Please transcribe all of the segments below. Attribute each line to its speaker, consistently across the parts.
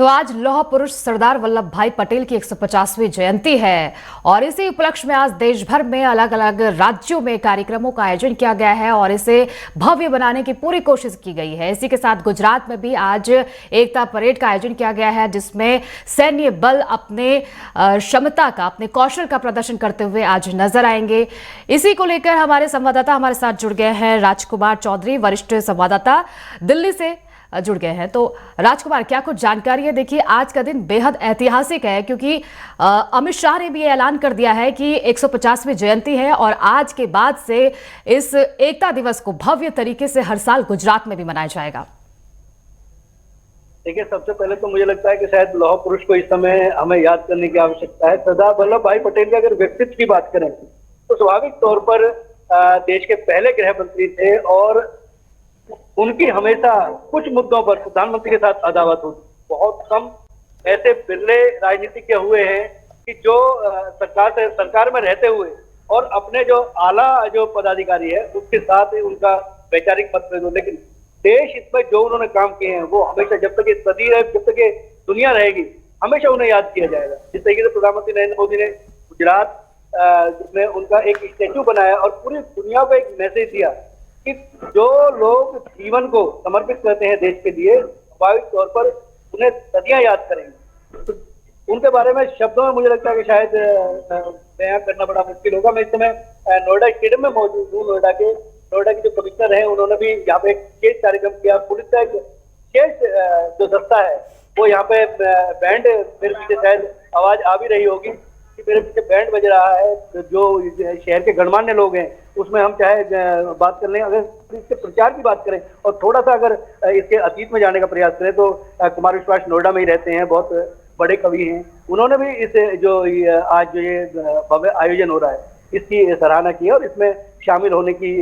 Speaker 1: तो आज लौह पुरुष सरदार वल्लभ भाई पटेल की 150वीं जयंती है और इसी उपलक्ष्य में आज देश भर में अलग अलग राज्यों में कार्यक्रमों का आयोजन किया गया है और इसे भव्य बनाने की पूरी कोशिश की गई है। इसी के साथ गुजरात में भी आज एकता परेड का आयोजन किया गया है, जिसमें सैन्य बल अपने क्षमता का, अपने कौशल का प्रदर्शन करते हुए आज नजर आएंगे। इसी को लेकर हमारे संवाददाता हमारे साथ जुड़ गए हैं। राजकुमार चौधरी, वरिष्ठ संवाददाता, दिल्ली से जुड़ गए हैं। तो राजकुमार, क्या कुछ जानकारी है? देखिए, आज का दिन बेहद ऐतिहासिक है क्योंकि अमित शाह ने भी ऐलान कर दिया है कि 150वीं जयंती है और आज के बाद से इस एकता दिवस को भव्य तरीके से हर साल गुजरात में भी मनाया जाएगा।
Speaker 2: देखिए, सबसे पहले तो मुझे लगता है कि शायद लौह पुरुष को इस समय हमें याद करने की आवश्यकता है। सरदार वल्लभ भाई पटेल के अगर व्यक्तित्व की बात करें तो स्वाभाविक तौर पर देश के पहले गृह मंत्री थे और उनकी हमेशा कुछ मुद्दों पर प्रधानमंत्री के साथ अदावत होती। बहुत कम ऐसे बिरले राजनीतिज्ञ हुए हैं कि जो सरकार में रहते हुए और अपने जो आला जो पदाधिकारी है उसके साथ उनका वैचारिक मतभेद हो, लेकिन देश इसमें जो उन्होंने काम किए हैं वो हमेशा, जब तक ये सदी है, जब तक ये दुनिया रहेगी, हमेशा उन्हें याद किया जाएगा। जिस तरीके से प्रधानमंत्री नरेंद्र मोदी ने गुजरात में उनका एक स्टैच्यू बनाया और पूरी दुनिया को एक मैसेज दिया कि जो लोग जीवन को समर्पित करते हैं देश के लिए, स्वाभाविक तौर पर उन्हें सदियां याद करेंगे। तो उनके बारे में शब्दों में मुझे लगता है कि शायद बयां करना बड़ा मुश्किल होगा। मैं इस समय नोएडा स्टेडियम में मौजूद हूँ। नोएडा के जो कमिश्नर हैं उन्होंने भी यहाँ पे एक विशेष कार्यक्रम किया। पुलिस का एक विशेष जो दस्ता है वो यहाँ पे बैंड, मेरे पीछे शायद आवाज आ भी रही होगी कि मेरे पीछे बैंड बज रहा है। जो शहर के गणमान्य लोग हैं उसमें हम चाहे बात कर लें, अगर इसके प्रचार की बात करें और थोड़ा सा अगर इसके अतीत में जाने का प्रयास करें तो कुमार विश्वास नोएडा में ही रहते हैं, बहुत बड़े कवि हैं। उन्होंने भी इस जो आज जो ये भव्य आयोजन हो रहा है इसकी सराहना की और इसमें शामिल होने की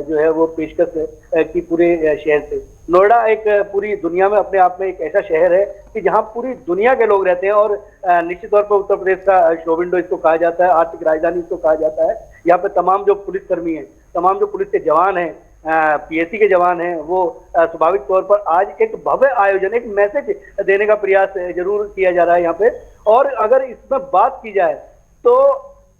Speaker 2: जो है वो पेशकश की पूरे शहर से। नोएडा एक पूरी दुनिया में अपने आप में एक ऐसा शहर है कि जहां पूरी दुनिया के लोग रहते हैं और निश्चित तौर पर उत्तर प्रदेश का शो विंडो इसको कहा जाता है, आर्थिक राजधानी इसको कहा जाता है। यहाँ पे तमाम जो पुलिसकर्मी हैं, तमाम जो पुलिस के जवान हैं, पीएसी के जवान हैं, वो स्वाभाविक तौर पर आज एक भव्य आयोजन, एक मैसेज देने का प्रयास जरूर किया जा रहा है यहाँ पे। और अगर इसमें बात की जाए तो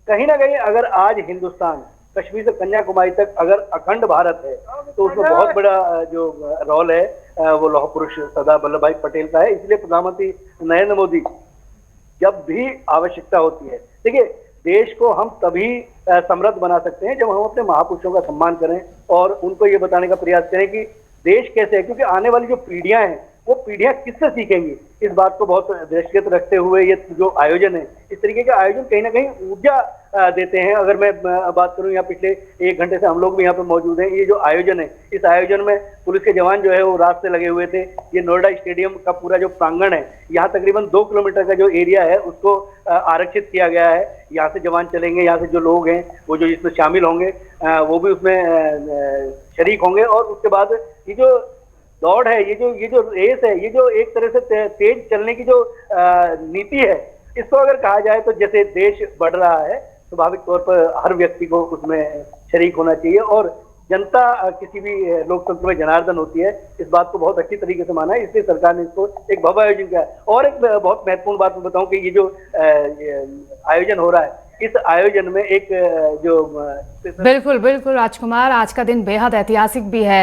Speaker 2: कहीं ना कहीं अगर आज हिंदुस्तान कश्मीर से कन्याकुमारी तक अगर अखंड भारत है तो उसमें बहुत बड़ा जो रोल है वो लौह पुरुष सरदार वल्लभ भाई पटेल का है। इसलिए प्रधानमंत्री नरेंद्र मोदी जब भी आवश्यकता होती है, देखिए, देश को हम तभी समृद्ध बना सकते हैं जब हम अपने महापुरुषों का सम्मान करें और उनको ये बताने का प्रयास करें कि देश कैसे है, क्योंकि आने वाली जो पीढ़ियां हैं वो पीढ़ियां किससे सीखेंगी। इस बात को बहुत दृष्टिगत रखते हुए ये जो आयोजन है, इस तरीके के आयोजन कहीं ना कहीं ऊर्जा देते हैं। अगर मैं बात करूं, यहाँ पिछले 1 घंटे से हम लोग भी यहाँ पे मौजूद हैं। ये जो आयोजन है, इस आयोजन में पुलिस के जवान जो है वो रात से लगे हुए थे। ये नोएडा स्टेडियम का पूरा जो प्रांगण है, यहाँ तकरीबन 2 किलोमीटर का जो एरिया है उसको आरक्षित किया गया है। यहाँ से जवान चलेंगे, यहाँ से जो लोग हैं वो जो इसमें शामिल होंगे वो भी उसमें शरीक होंगे। और उसके बाद ये जो दौड़ है, ये जो रेस है, ये जो एक तरह से तेज चलने की जो नीति है, इसको अगर कहा जाए तो जैसे देश बढ़ रहा है, स्वाभाविक तौर पर हर व्यक्ति को उसमें शरीक होना चाहिए और जनता किसी भी लोकतंत्र में जनार्दन होती है, इस बात को बहुत अच्छी तरीके से माना है। इसलिए सरकार ने इसको एक भव्य आयोजन किया है। और एक बहुत महत्वपूर्ण बात मैं बताऊं कि ये जो आयोजन हो रहा है, इस आयोजन में एक जो
Speaker 1: बिल्कुल बिल्कुल राजकुमार, आज का दिन बेहद ऐतिहासिक भी है।